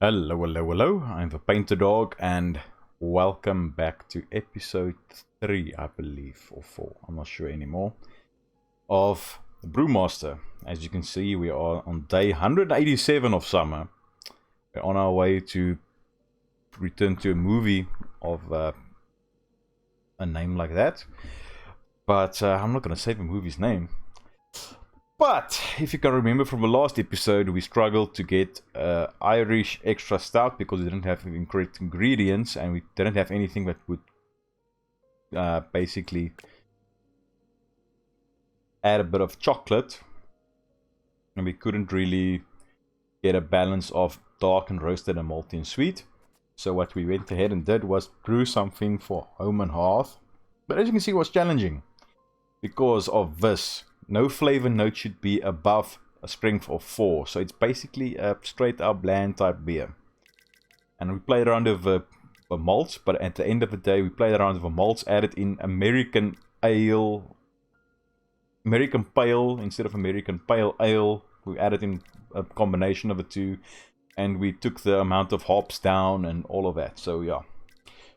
Hello, hello, hello. I'm the PaintedDog and welcome back to episode 3, I believe, or 4, I'm not sure anymore, of Brewmaster. As you can see, we are on day 187 of summer. We're on our way to return to a movie of a name like that. But I'm not going to say the movie's name. But if you can remember from the last episode, we struggled to get Irish extra stout because we didn't have the correct ingredients and we didn't have anything that would basically add a bit of chocolate, and we couldn't really get a balance of dark and roasted and malty and sweet. So what we went ahead and did was brew something for home and hearth. But as you can see, it was challenging because of this. No flavor note should be above a strength of 4. So it's basically a straight up bland type beer. And we played around with the malts, but at the end of the day we played around with the malts, added in American pale instead of American pale ale. We added in a combination of the two, and we took the amount of hops down and all of that. So yeah.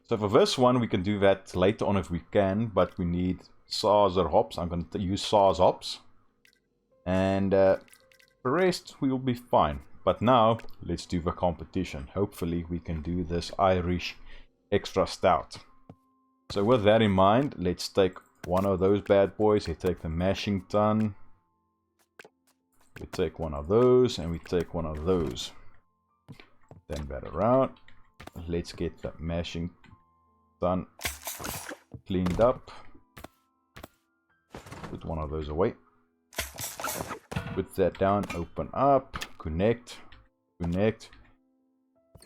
So for this one we can do that later on if we can, but we need Sazer hops. I'm going to use Saaz hops, and the rest we will be fine. But now let's do the competition. Hopefully we can do this Irish extra stout. So with that in mind, let's take one of those bad boys. We take the mashing tun, we take one of those, and we take one of those. Then that around. Let's get the mashing tun cleaned up. Put one of those away. Put that down, open up, connect,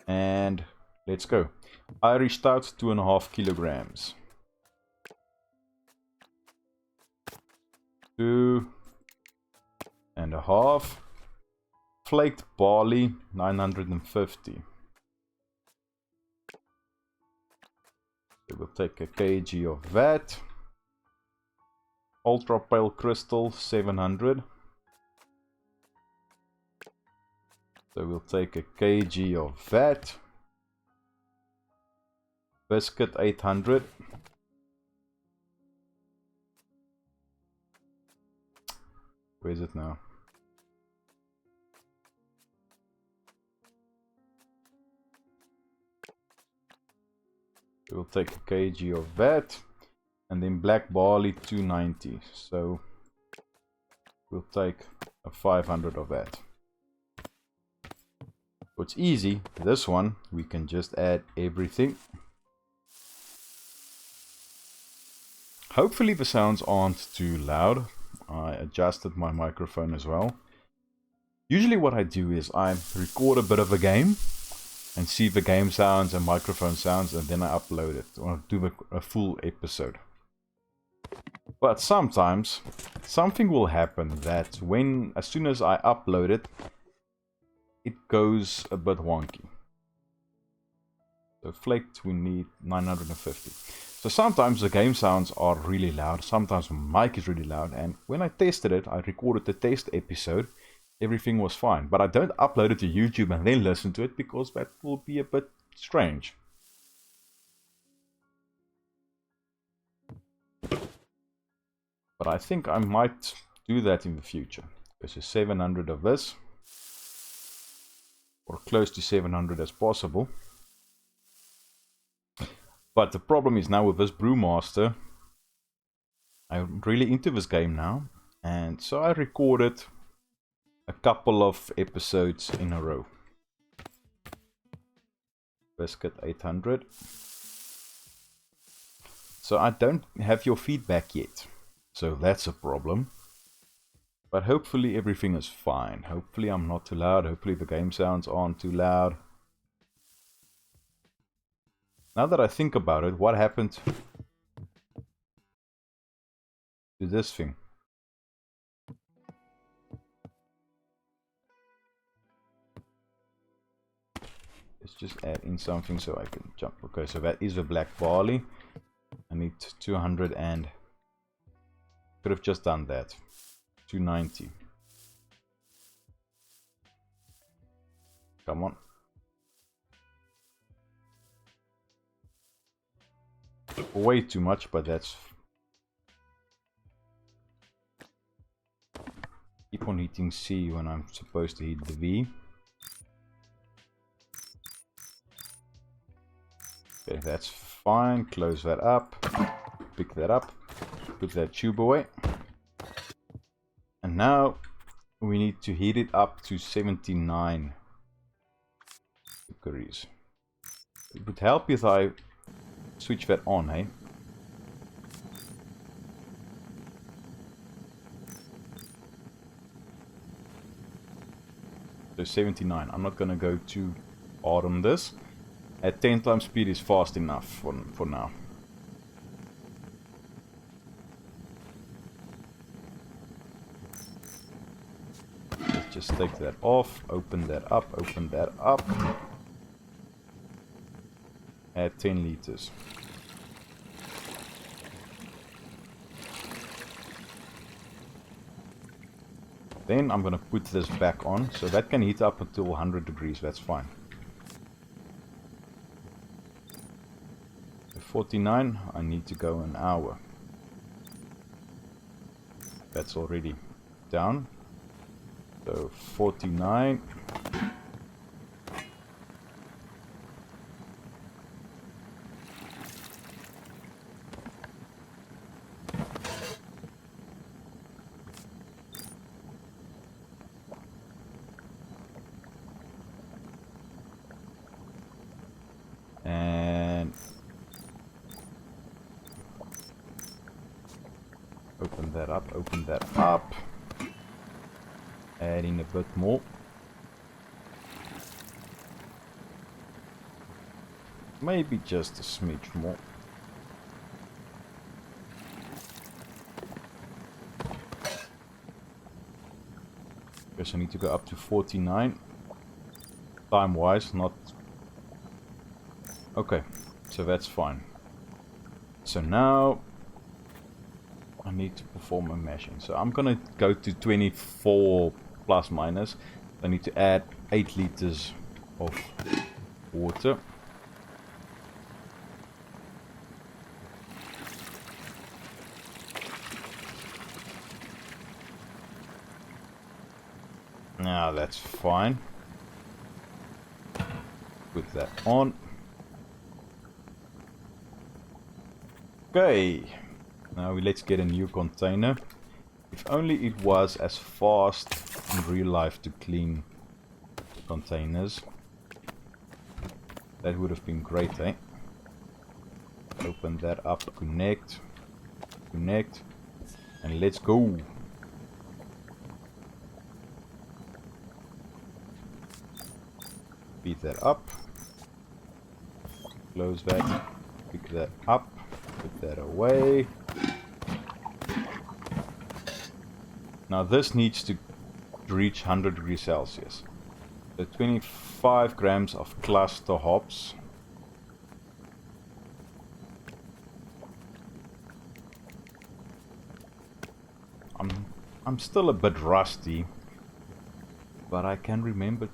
and let's go. Irish stout, 2.5 kilograms. 2.5. Flaked barley, 950. So we'll take a kg of that. Ultra pale crystal, 700. So we'll take a kg of that. Biscuit, 800. Where is it now? We'll take a kg of that. And then black barley, 290. So we'll take a 500 of that. So it's easy. This one we can just add everything. Hopefully the sounds aren't too loud. I adjusted my microphone as well. Usually what I do is I record a bit of a game and see the game sounds and microphone sounds, and then I upload it or do a full episode. But sometimes something will happen that as soon as I upload it, it goes a bit wonky. So flaked we need 950. So sometimes the game sounds are really loud, sometimes my mic is really loud, and when I tested it, I recorded the test episode, everything was fine. But I don't upload it to YouTube and then listen to it because that will be a bit strange. But I think I might do that in the future. There's a 700 of this, or close to 700 as possible. But the problem is now with this Brewmaster, I'm really into this game now, and so I recorded a couple of episodes in a row. Biscuit, 800. So I don't have your feedback yet. So that's a problem. But hopefully everything is fine. Hopefully I'm not too loud. Hopefully the game sounds aren't too loud. Now that I think about it, what happened to this thing? Let's just add in something so I can jump. Okay, so that is a black barley. I need 200 and... could have just done that. 290. Come on. way too much, but that's... Keep on hitting C when I'm supposed to hit the V. Okay, that's fine. Close that up. Pick that up. Put that tube away. And now we need to heat it up to 79 degrees. It would help if I switch that on, hey? So 79. I'm not gonna go too hard on this. At 10 times speed is fast enough for now. Let's just take that off, open that up, open that up. Add 10 liters. Then I'm gonna put this back on, so that can heat up until 100 degrees, that's fine. 49, I need to go an hour. That's already down. So 49. And open that up, open that up. Add in a bit more. Maybe just a smidge more. Guess I need to go up to 49. Time wise, not... Okay, so that's fine. So now I need to perform a mashing. So I'm gonna go to 24 plus minus. I need to add 8 liters of water. Now that's fine. Put that on. Okay. Now let's get a new container. If only it was as fast in real life to clean containers. That would have been great, eh? Open that up, connect, connect, and let's go. Beat that up. Close that, pick that up. Put that away. Now this needs to reach 100 degrees Celsius. So 25 grams of cluster hops. I'm still a bit rusty, but I can remember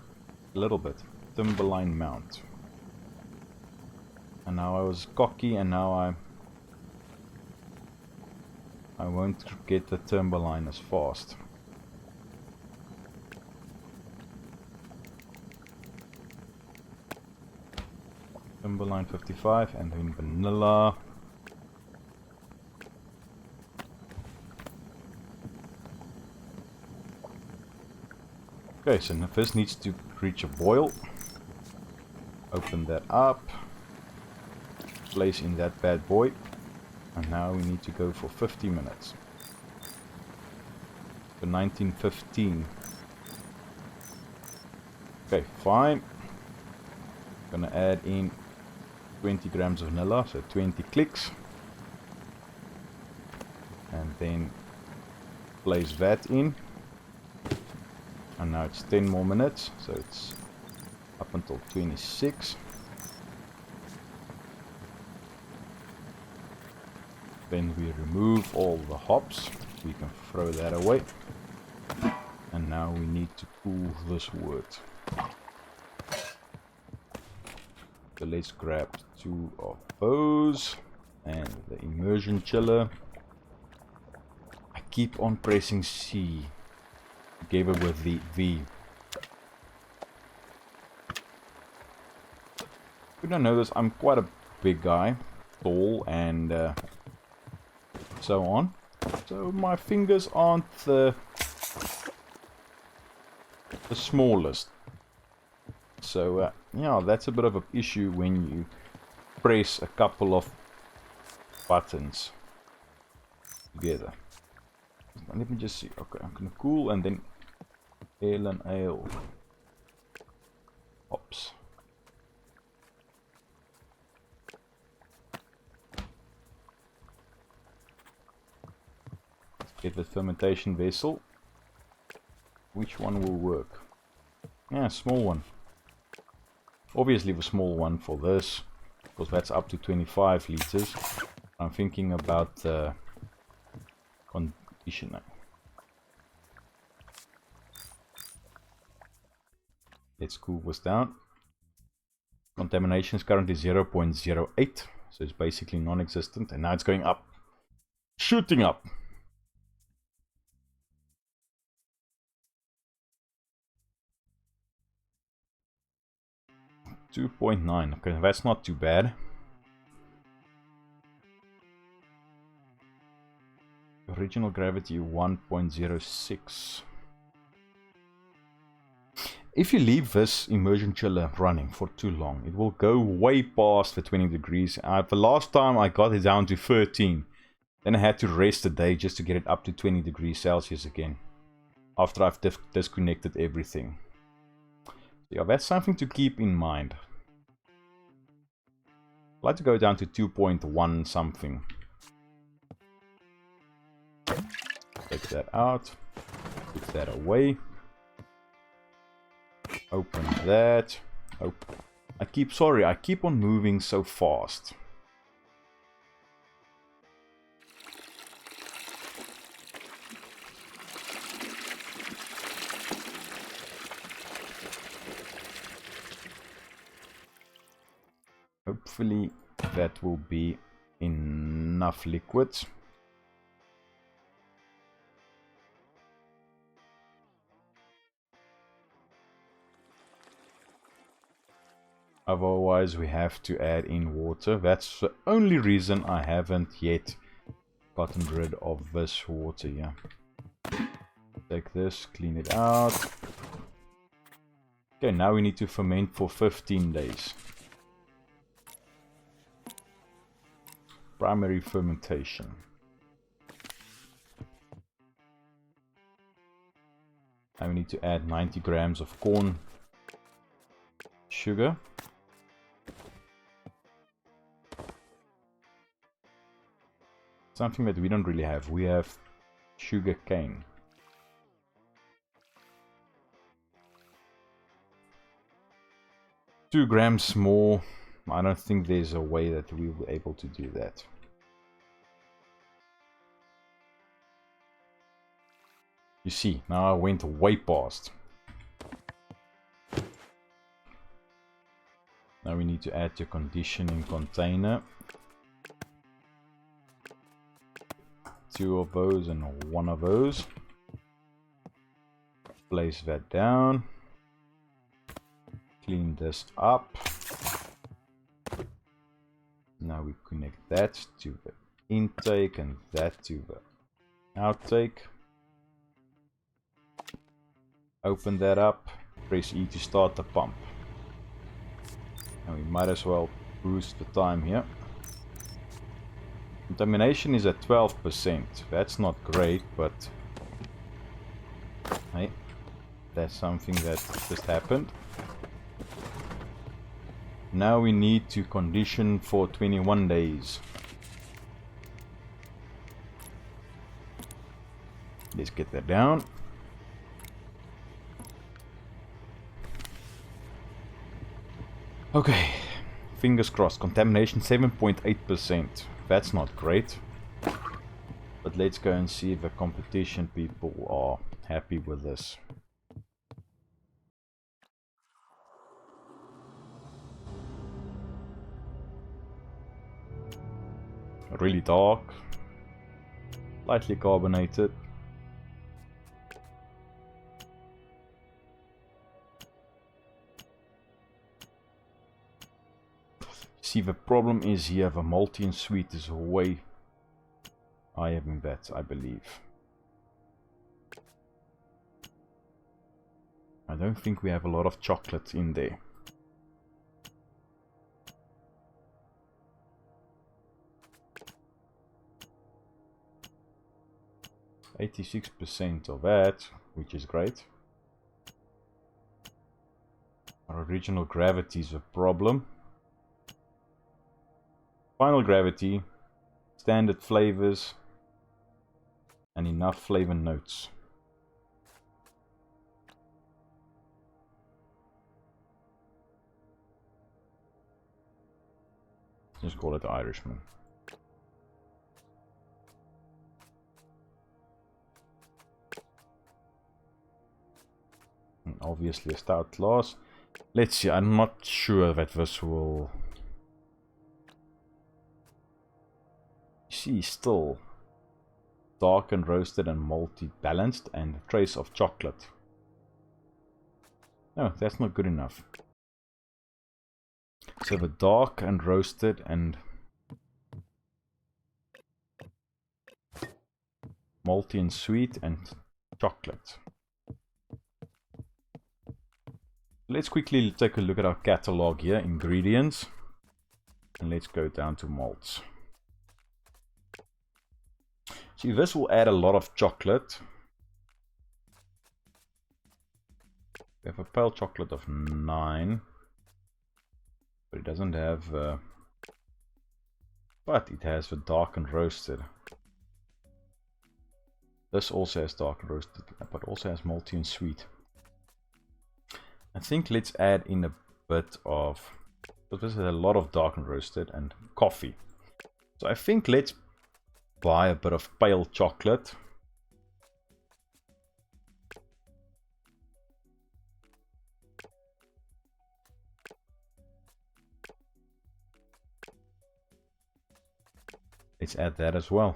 a little bit. Timberline mount. And now I was cocky, and now I won't get the timberline as fast. Timberline 55 and then vanilla. Okay, so now this needs to reach a boil. Open that up. Place in that bad boy. And now we need to go for 50 minutes. For 1915. Okay, fine. Gonna add in 20 grams of vanilla, so 20 clicks. And then place that in. And now it's 10 more minutes, so it's up until 26. Then we remove all the hops. We can throw that away. And now we need to cool this wood. So let's grab 2 of those. And the immersion chiller. I keep on pressing C. Gave it with the V. If you don't know this, I'm quite a big guy. Tall and so on. So my fingers aren't the smallest. So yeah, that's a bit of an issue when you press a couple of buttons together. Let me just see. Okay, I'm gonna cool and then ale and ale. Hops. Let's get the fermentation vessel. Which one will work? Yeah, small one. Obviously the small one for this, because that's up to 25 liters. I'm thinking about the conditioner. Let's cool this down. Contamination is currently 0.08, so it's basically non-existent, and now it's going up. Shooting up. .9. Okay, that's not too bad. Original gravity 1.06. If you leave this immersion chiller running for too long, it will go way past the 20 degrees. The last time I got it down to 13. Then I had to rest a day just to get it up to 20 degrees Celsius again. After I've disconnected everything. Yeah, that's something to keep in mind. I'd like to go down to 2.1 something. Take that out. Put that away. Open that. Oh, I keep on moving so fast. Hopefully that will be enough liquid. Otherwise we have to add in water. That's the only reason I haven't yet gotten rid of this water here. Take this, clean it out. Okay, now we need to ferment for 15 days. Primary fermentation. And we need to add 90 grams of corn sugar. Something that we don't really have. We have sugar cane. Two grams more. I don't think there's a way that we will be able to do that. You see, now I went way past. Now we need to add the conditioning container. 2 of those and 1 of those. Place that down. Clean this up. Now we connect that to the intake and that to the outtake. Open that up. Press E to start the pump. And we might as well boost the time here. Contamination is at 12%. That's not great, but hey, that's something that just happened. Now we need to condition for 21 days. Let's get that down. Okay, fingers crossed. Contamination 7.8%. That's not great. But let's go and see if the competition people are happy with this. really dark, lightly carbonated. See, the problem is here the malty and sweet is way higher than that, I believe. I don't think we have a lot of chocolate in there. %86% of that, which is great. Our original gravity is a problem. Final gravity, standard flavors, and enough flavor notes. Just call it the Irishman. And obviously a stout glass. Let's see, I'm not sure that this will... See, still dark and roasted and malty balanced and a trace of chocolate. No, that's not good enough. So the dark and roasted and malty and sweet and chocolate. Let's quickly take a look at our catalog here, ingredients, and let's go down to malts. See, this will add a lot of chocolate. We have a pale chocolate of 9. But it doesn't have... but it has the dark and roasted. This also has dark and roasted, but also has malty and sweet. I think let's add in a bit of... But this has a lot of dark and roasted and coffee. So I think let's buy a bit of pale chocolate. Let's add that as well.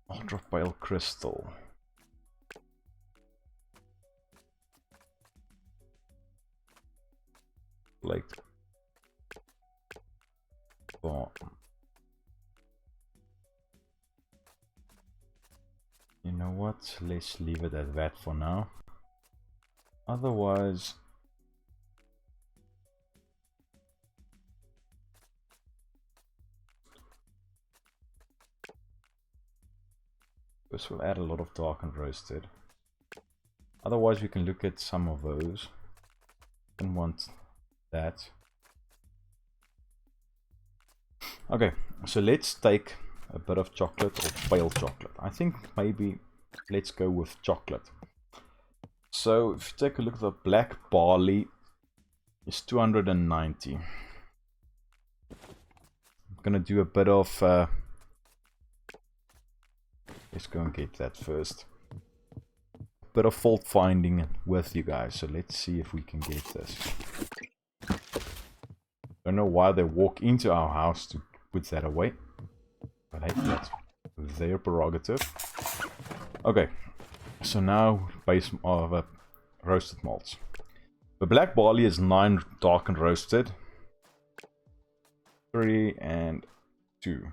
Ultra pale crystal. Like oh. You know what? Let's leave it at that for now. Otherwise, this will add a lot of dark and roasted. Otherwise, we can look at some of those. Don't want that. Okay, so let's take a bit of chocolate or pale chocolate. I think maybe let's go with chocolate. So if you take a look at the black barley, it's 290. I'm gonna do a bit of let's go and get that first. A bit of fault finding with you guys. So let's see if we can get this. Don't know why they walk into our house to put that away. But hey, that's their prerogative. Okay, so now base of roasted malts. The black barley is 9 dark and roasted. 3 and 2.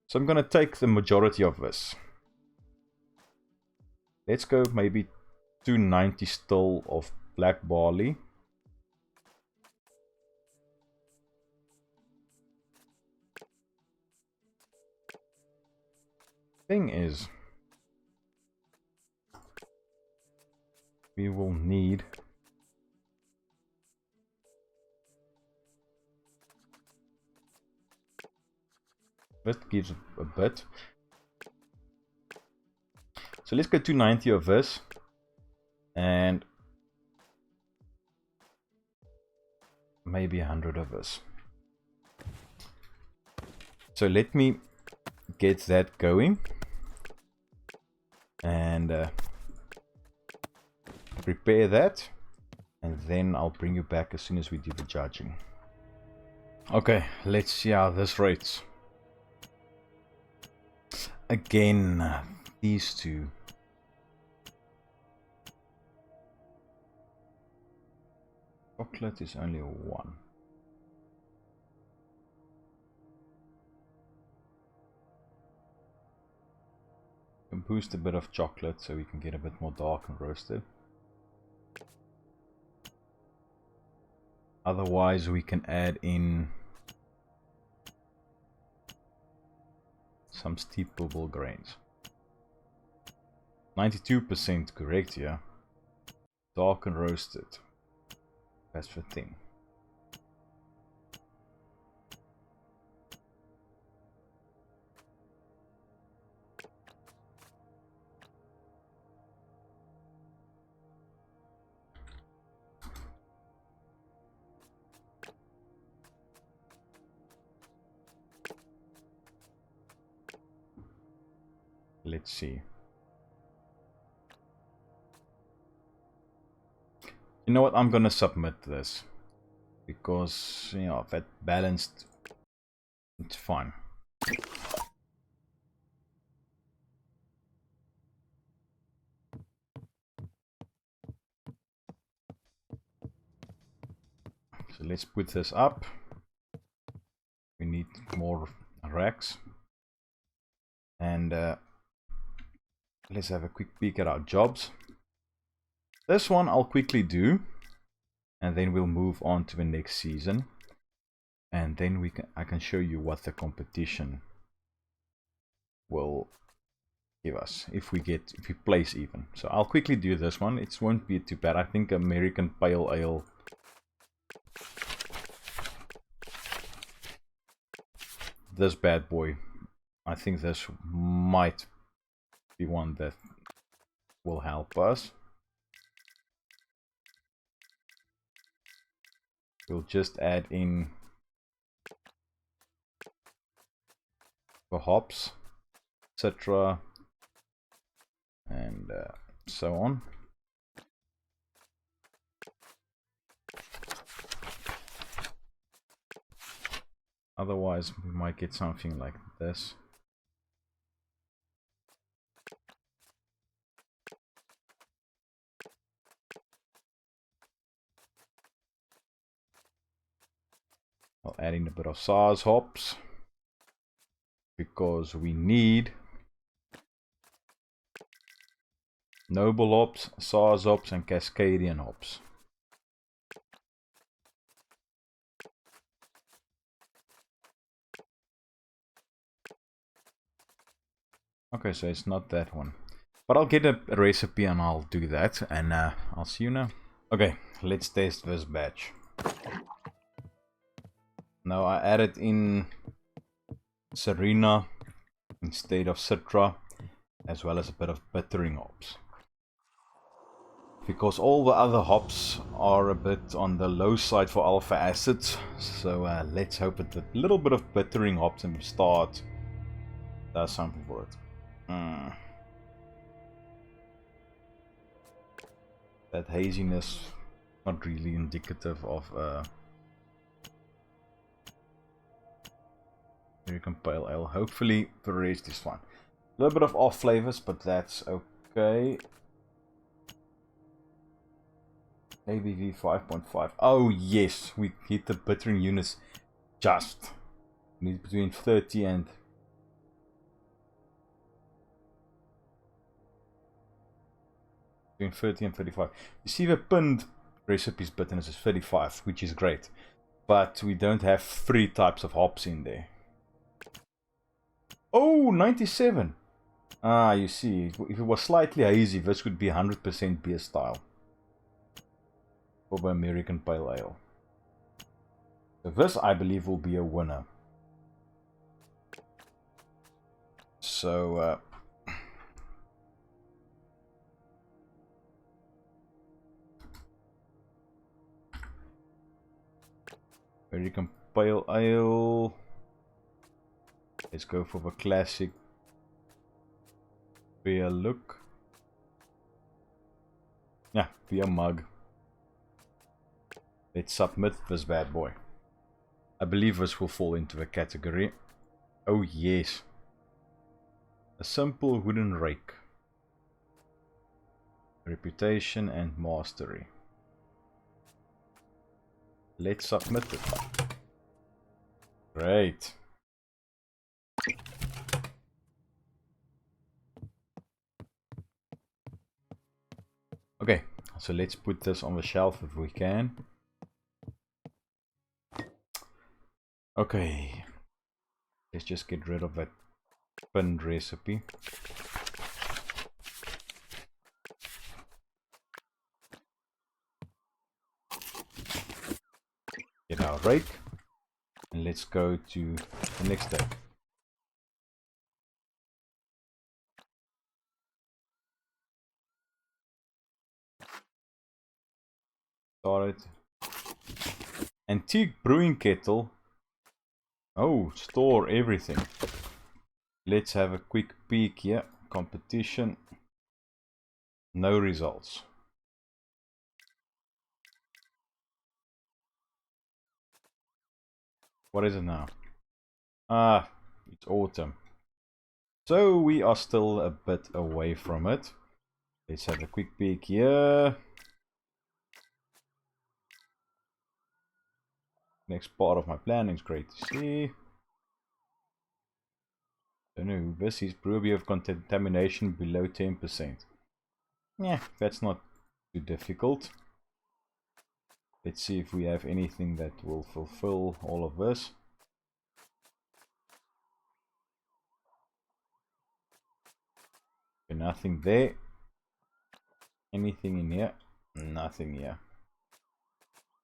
So I'm gonna take the majority of this. Let's go maybe 290 still of black barley. Thing is, we will need that gives a bit. So let's go 290 of this and maybe 100 of this. So let me get that going and prepare that, and then I'll bring you back as soon as we do the judging. Okay, let's see how this rates. Again, these two. Chocolate is only 1. Can boost a bit of chocolate so we can get a bit more dark and roasted. Otherwise we can add in some steepable grains. 92% correct here. Dark and roasted. That's the thing. Let's see. You know what? I'm gonna submit this because, you know, that balanced, it's fine. So let's put this up. We need more racks. And let's have a quick peek at our jobs. This one I'll quickly do, and then we'll move on to the next season. And then I can show you what the competition will give us if we place even. So I'll quickly do this one. It won't be too bad. I think American Pale Ale. This bad boy. I think this might be one that will help us. We'll just add in the hops, etc. and so on. Otherwise we might get something like this. I'll add in a bit of SARS hops because we need Noble hops, SARS hops and Cascadian hops. Okay, so it's not that one. But I'll get a recipe and I'll do that, and I'll see you now. Okay, let's test this batch. Now I added in Serena instead of Citra, as well as a bit of bittering hops. Because all the other hops are a bit on the low side for alpha acids, so let's hope that a little bit of bittering hops in the start does something for it. That haziness, not really indicative of American Pale Ale. Hopefully the rest is fine. A little bit of off flavors, but that's okay. ABV 5.5. Oh yes, we hit the bittering units just. We need between 30 and between 30 and 35. You see the pinned recipes bitterness is 35, which is great. But we don't have 3 types of hops in there. Oh, 97. Ah, you see, if it was slightly hazy, this would be 100% beer style. For the American Pale Ale. So this, I believe, will be a winner. So, American Pale Ale. Let's go for the classic beer look. Yeah, beer mug. Let's submit this bad boy. I believe this will fall into the category. Oh yes. A simple wooden rake. Reputation and mastery. Let's submit it. Great. Okay, so let's put this on the shelf if we can. Okay. Let's just get rid of that pinned recipe. Get our rake. And let's go to the next step. Start it. Antique brewing kettle. Oh, store everything. Let's have a quick peek here. Competition. No results. What is it now? Ah, it's autumn. So we are still a bit away from it. Let's have a quick peek here. Next part of my planning is great to see. Don't know who this is. Brewery of contamination below 10%. Yeah, that's not too difficult. Let's see if we have anything that will fulfill all of this. Okay, nothing there. Anything in here? Nothing here.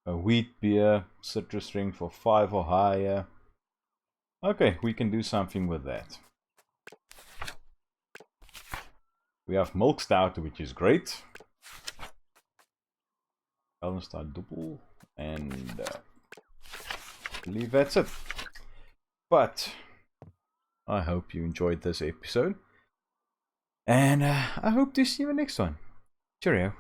A wheat beer, citrus strength for 5 or higher. Okay, we can do something with that. We have milk stout, which is great. Golden Star double, and I believe that's it. But I hope you enjoyed this episode, and I hope to see you in the next one. Cheerio.